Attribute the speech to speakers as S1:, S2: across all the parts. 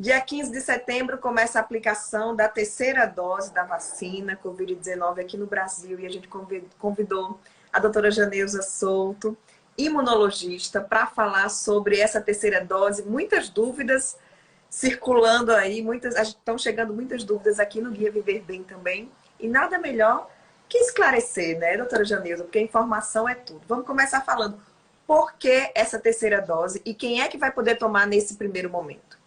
S1: Dia 15 de setembro começa a aplicação da terceira dose da vacina Covid-19 aqui no Brasil e a gente convidou a doutora Janeuza Souto, imunologista, para falar sobre essa terceira dose. Muitas dúvidas circulando aí, estão chegando muitas dúvidas aqui no Guia Viver Bem também. E nada melhor que esclarecer, né, doutora Janeuza? Porque a informação é tudo. Vamos começar falando por que essa terceira dose e quem é que vai poder tomar nesse primeiro momento.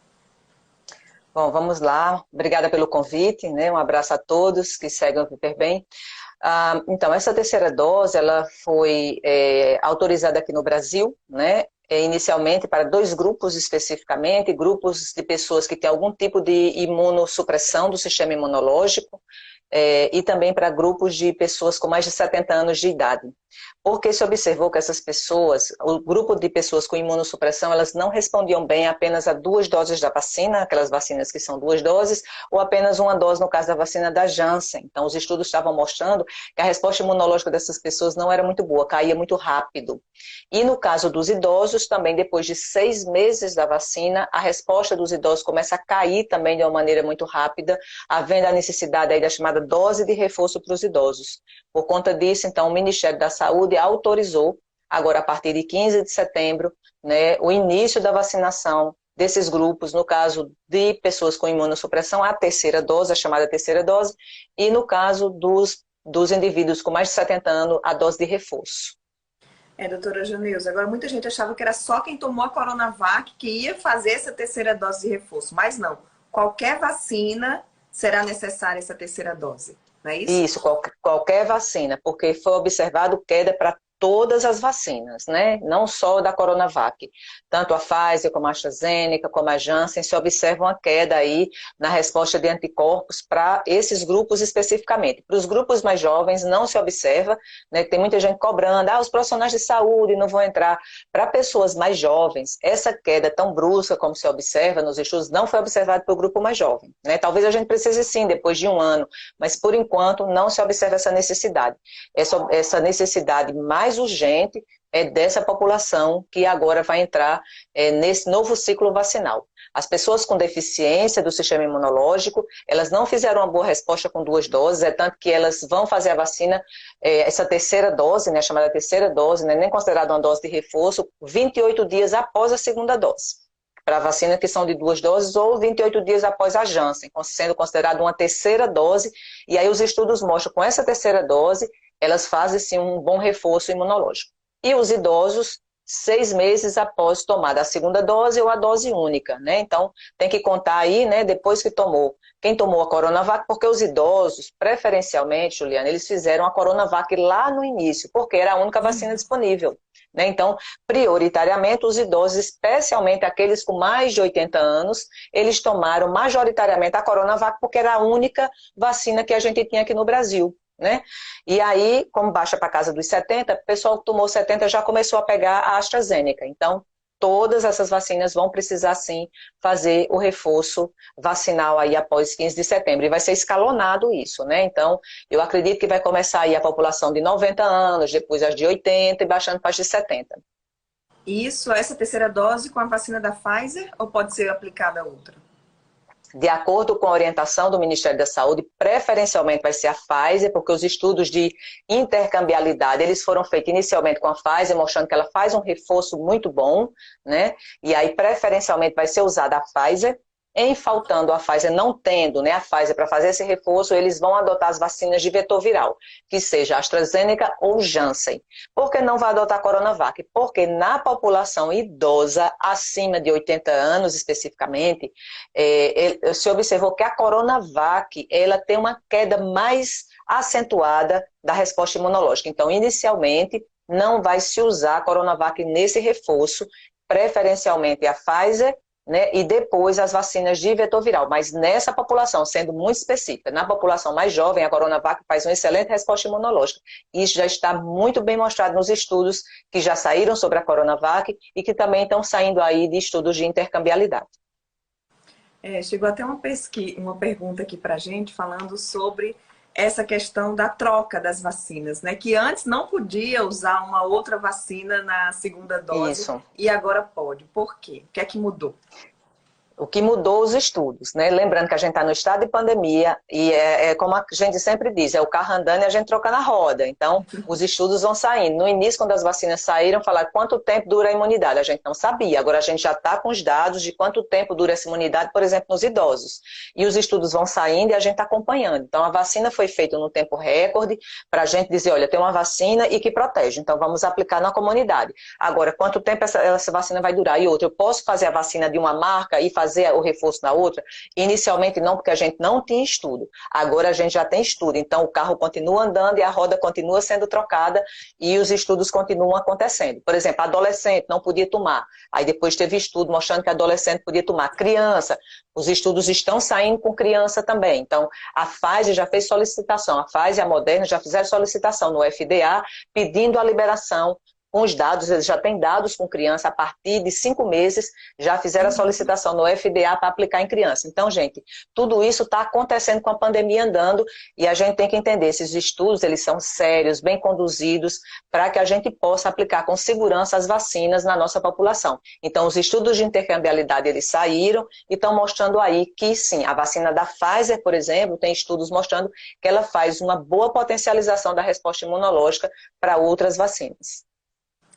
S2: Bom, vamos lá. Obrigada pelo convite, né? Um abraço a todos que seguem o Viver Bem. Então, essa terceira dose, ela foi autorizada aqui no Brasil, né? Inicialmente para 2 grupos especificamente, grupos de pessoas que têm algum tipo de imunossupressão do sistema imunológico, e também para grupos de pessoas com mais de 70 anos de idade. Porque se observou que essas pessoas, o grupo de pessoas com imunossupressão, elas não respondiam bem apenas a 2 doses da vacina, aquelas vacinas que são 2 doses, ou apenas 1 dose no caso da vacina da Janssen. Então, os estudos estavam mostrando que a resposta imunológica dessas pessoas não era muito boa, caía muito rápido. E no caso dos idosos, também depois de 6 meses da vacina, a resposta dos idosos começa a cair também de uma maneira muito rápida, havendo a necessidade aí da chamada dose de reforço para os idosos. Por conta disso, então, o Ministério da Saúde autorizou, agora a partir de 15 de setembro, né, o início da vacinação desses grupos, no caso de pessoas com imunossupressão, a terceira dose, a chamada terceira dose, e no caso dos indivíduos com mais de 70 anos, a dose de reforço.
S1: Doutora Janeuza, agora muita gente achava que era só quem tomou a Coronavac que ia fazer essa terceira dose de reforço, mas não. Qualquer vacina será necessária essa terceira dose, não é isso?
S2: Isso, qualquer vacina, porque foi observado queda para todas as vacinas, né? Não só da Coronavac. Tanto a Pfizer, como a AstraZeneca, como a Janssen, se observa uma queda aí na resposta de anticorpos para esses grupos especificamente. Para os grupos mais jovens não se observa, né? Tem muita gente cobrando, os profissionais de saúde não vão entrar. Para pessoas mais jovens, essa queda tão brusca como se observa nos estudos não foi observada para o grupo mais jovem, né? Talvez a gente precise sim, depois de 1 ano, mas por enquanto não se observa essa necessidade. Essa necessidade mais urgente é dessa população que agora vai entrar nesse novo ciclo vacinal. As pessoas com deficiência do sistema imunológico, elas não fizeram uma boa resposta com 2 doses, é tanto que elas vão fazer a vacina, essa terceira dose, né, chamada terceira dose, né, nem considerada uma dose de reforço, 28 dias após a segunda dose. Para a vacina que são de 2 doses ou 28 dias após a Janssen, sendo considerada uma terceira dose, e aí os estudos mostram que com essa terceira dose, elas fazem sim um bom reforço imunológico. E os idosos, 6 meses após tomar a segunda dose ou a dose única, né? Então, tem que contar aí, né, depois que tomou. Quem tomou a Coronavac, porque os idosos, preferencialmente, Juliana, eles fizeram a Coronavac lá no início, porque era a única vacina disponível. Né? Então, prioritariamente, os idosos, especialmente aqueles com mais de 80 anos, eles tomaram majoritariamente a Coronavac, porque era a única vacina que a gente tinha aqui no Brasil. Né? E aí, como baixa para casa dos 70, o pessoal que tomou 70 já começou a pegar a AstraZeneca. Então, todas essas vacinas vão precisar, sim, fazer o reforço vacinal aí após 15 de setembro. E vai ser escalonado isso, né? Então, eu acredito que vai começar aí a população de 90 anos, depois as de 80 e baixando para as de 70.
S1: Isso, essa terceira dose com a vacina da Pfizer ou pode ser aplicada outra?
S2: De acordo com a orientação do Ministério da Saúde, preferencialmente vai ser a Pfizer, porque os estudos de intercambiabilidade, eles foram feitos inicialmente com a Pfizer, mostrando que ela faz um reforço muito bom, né? E aí, preferencialmente, vai ser usada a Pfizer. Em faltando a Pfizer, não tendo, né, a Pfizer para fazer esse reforço, eles vão adotar as vacinas de vetor viral, que seja AstraZeneca ou Janssen. Por que não vai adotar a Coronavac? Porque na população idosa, acima de 80 anos especificamente, se observou que a Coronavac ela tem uma queda mais acentuada da resposta imunológica. Então, inicialmente, não vai se usar a Coronavac nesse reforço, preferencialmente a Pfizer, né, e depois as vacinas de vetor viral, mas nessa população, sendo muito específica, na população mais jovem, a Coronavac faz uma excelente resposta imunológica. Isso já está muito bem mostrado nos estudos que já saíram sobre a Coronavac e que também estão saindo aí de estudos de intercambiabilidade.
S1: Chegou até uma pergunta aqui para a gente falando sobre essa questão da troca das vacinas, né? Que antes não podia usar uma outra vacina na segunda dose.
S2: Isso.
S1: E agora pode. Por quê? O que é que mudou?
S2: O que mudou os estudos, né? Lembrando que a gente está no estado de pandemia e é como a gente sempre diz, é o carro andando e a gente trocando a roda. Então, os estudos vão saindo. No início, quando as vacinas saíram, falaram quanto tempo dura a imunidade. A gente não sabia. Agora a gente já está com os dados de quanto tempo dura essa imunidade, por exemplo, nos idosos. E os estudos vão saindo e a gente está acompanhando. Então, a vacina foi feita no tempo recorde para a gente dizer, olha, tem uma vacina e que protege. Então, vamos aplicar na comunidade. Agora, quanto tempo essa vacina vai durar? E outra, eu posso fazer a vacina de uma marca e fazer o reforço na outra? Inicialmente não, porque a gente não tinha estudo. Agora a gente já tem estudo, então o carro continua andando e a roda continua sendo trocada e os estudos continuam acontecendo. Por exemplo, adolescente não podia tomar, aí depois teve estudo mostrando que adolescente podia tomar. Criança, os estudos estão saindo com criança também. Então, a Pfizer já fez solicitação, a Pfizer e a Moderna já fizeram solicitação no FDA pedindo a liberação com os dados, eles já têm dados com criança a partir de 5 meses, já fizeram a solicitação no FDA para aplicar em criança. Então, gente, tudo isso está acontecendo com a pandemia andando e a gente tem que entender, esses estudos, eles são sérios, bem conduzidos, para que a gente possa aplicar com segurança as vacinas na nossa população. Então, os estudos de intercambiabilidade, eles saíram e estão mostrando aí que, sim, a vacina da Pfizer, por exemplo, tem estudos mostrando que ela faz uma boa potencialização da resposta imunológica para outras vacinas.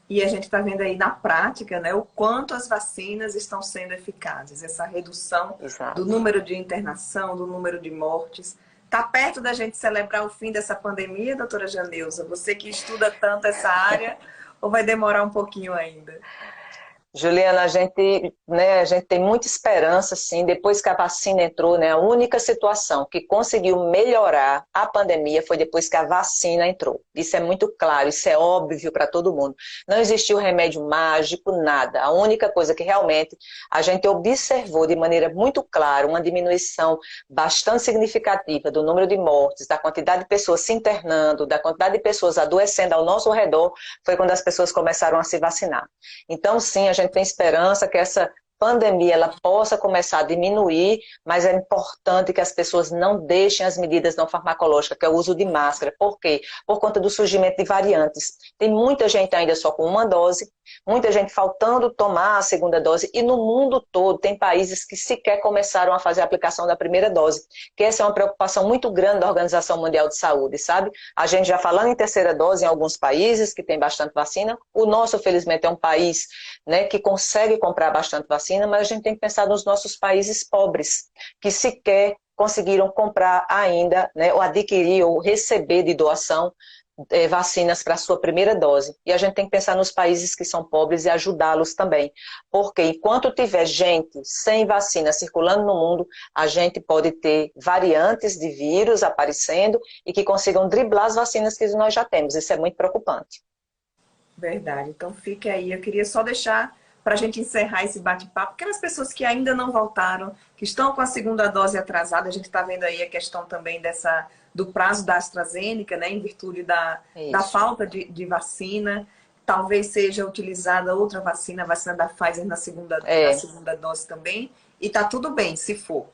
S1: E a gente está vendo aí na prática, né, o quanto as vacinas estão sendo eficazes. Essa redução do número de internação, do número de mortes. Está perto da gente celebrar o fim dessa pandemia, doutora Janeuza? Você que estuda tanto essa área, ou vai demorar um pouquinho ainda?
S2: Juliana, a gente tem muita esperança, sim, depois que a vacina entrou, né, a única situação que conseguiu melhorar a pandemia foi depois que a vacina entrou. Isso é muito claro, isso é óbvio para todo mundo. Não existiu remédio mágico, nada. A única coisa que realmente a gente observou de maneira muito clara, uma diminuição bastante significativa do número de mortes, da quantidade de pessoas se internando, da quantidade de pessoas adoecendo ao nosso redor, foi quando as pessoas começaram a se vacinar. Então, sim, a gente tem esperança que essa pandemia ela possa começar a diminuir, mas é importante que as pessoas não deixem as medidas não farmacológicas, que é o uso de máscara. Por quê? Por conta do surgimento de variantes. Tem muita gente ainda só com uma dose, muita gente faltando tomar a segunda dose, e no mundo todo tem países que sequer começaram a fazer a aplicação da primeira dose, que essa é uma preocupação muito grande da Organização Mundial de Saúde, sabe? A gente já falando em terceira dose em alguns países que tem bastante vacina, o nosso, felizmente, é um país, né, que consegue comprar bastante vacina, mas a gente tem que pensar nos nossos países pobres, que sequer conseguiram comprar ainda, né, ou adquirir ou receber de doação vacinas para a sua primeira dose. E a gente tem que pensar nos países que são pobres e ajudá-los também. Porque enquanto tiver gente sem vacina circulando no mundo, a gente pode ter variantes de vírus aparecendo e que consigam driblar as vacinas que nós já temos. Isso é muito preocupante.
S1: Verdade. Então fica aí. Eu queria só deixar para a gente encerrar esse bate-papo, aquelas pessoas que ainda não voltaram, que estão com a segunda dose atrasada, a gente está vendo aí a questão também do prazo da AstraZeneca, né, em virtude da falta de vacina. Talvez seja utilizada outra vacina, a vacina da Pfizer na segunda dose também, e tá tudo bem, se for.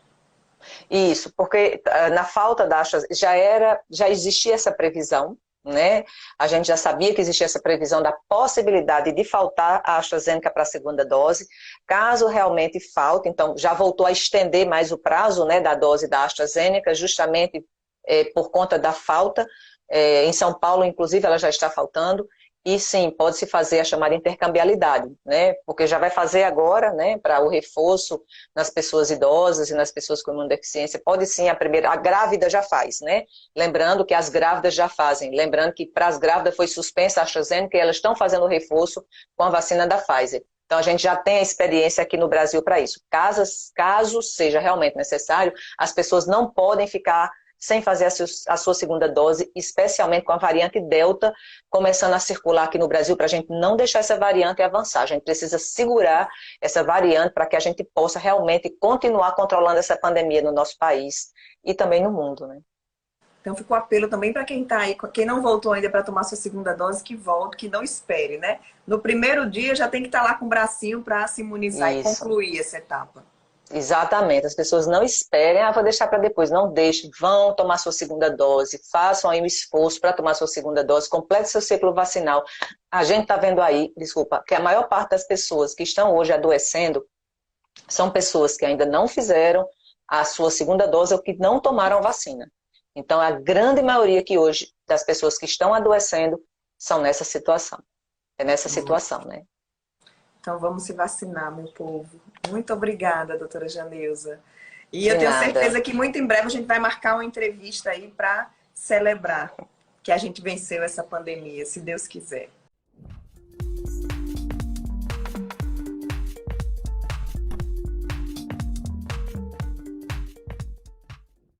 S2: Isso, porque na falta da AstraZeneca já existia essa previsão, né? A gente já sabia que existia essa previsão da possibilidade de faltar a AstraZeneca para a segunda dose. Caso realmente falte, então já voltou a estender mais o prazo, né, da dose da AstraZeneca, justamente por conta da falta. Em São Paulo, inclusive, ela já está faltando. E sim, pode-se fazer a chamada intercambiabilidade, né? Porque já vai fazer agora, né, para o reforço nas pessoas idosas e nas pessoas com imunodeficiência. Pode sim, a grávida já faz, né? Lembrando que as grávidas já fazem. Lembrando que para as grávidas foi suspensa a AstraZeneca e elas estão fazendo o reforço com a vacina da Pfizer. Então a gente já tem a experiência aqui no Brasil para isso. Caso seja realmente necessário, as pessoas não podem ficar sem fazer a sua segunda dose, especialmente com a variante Delta começando a circular aqui no Brasil, para a gente não deixar essa variante avançar. A gente precisa segurar essa variante para que a gente possa realmente continuar controlando essa pandemia no nosso país e também no mundo, né?
S1: Então fica o apelo também para quem está aí, quem não voltou ainda para tomar sua segunda dose, que volte, que não espere, né? No primeiro dia já tem que estar lá com o bracinho para se imunizar e concluir essa etapa.
S2: Exatamente, as pessoas não esperem, vou deixar para depois, não deixem, vão tomar sua segunda dose, façam aí um esforço para tomar sua segunda dose, complete seu ciclo vacinal. A gente está vendo aí, que a maior parte das pessoas que estão hoje adoecendo são pessoas que ainda não fizeram a sua segunda dose ou que não tomaram a vacina. Então, a grande maioria que hoje das pessoas que estão adoecendo são nessa situação. É nessa situação, né?
S1: Então vamos se vacinar, meu povo. Muito obrigada, doutora Janeuza. E
S2: De
S1: eu tenho
S2: nada.
S1: certeza que muito em breve a gente vai marcar uma entrevista aí para celebrar que a gente venceu essa pandemia, se Deus quiser.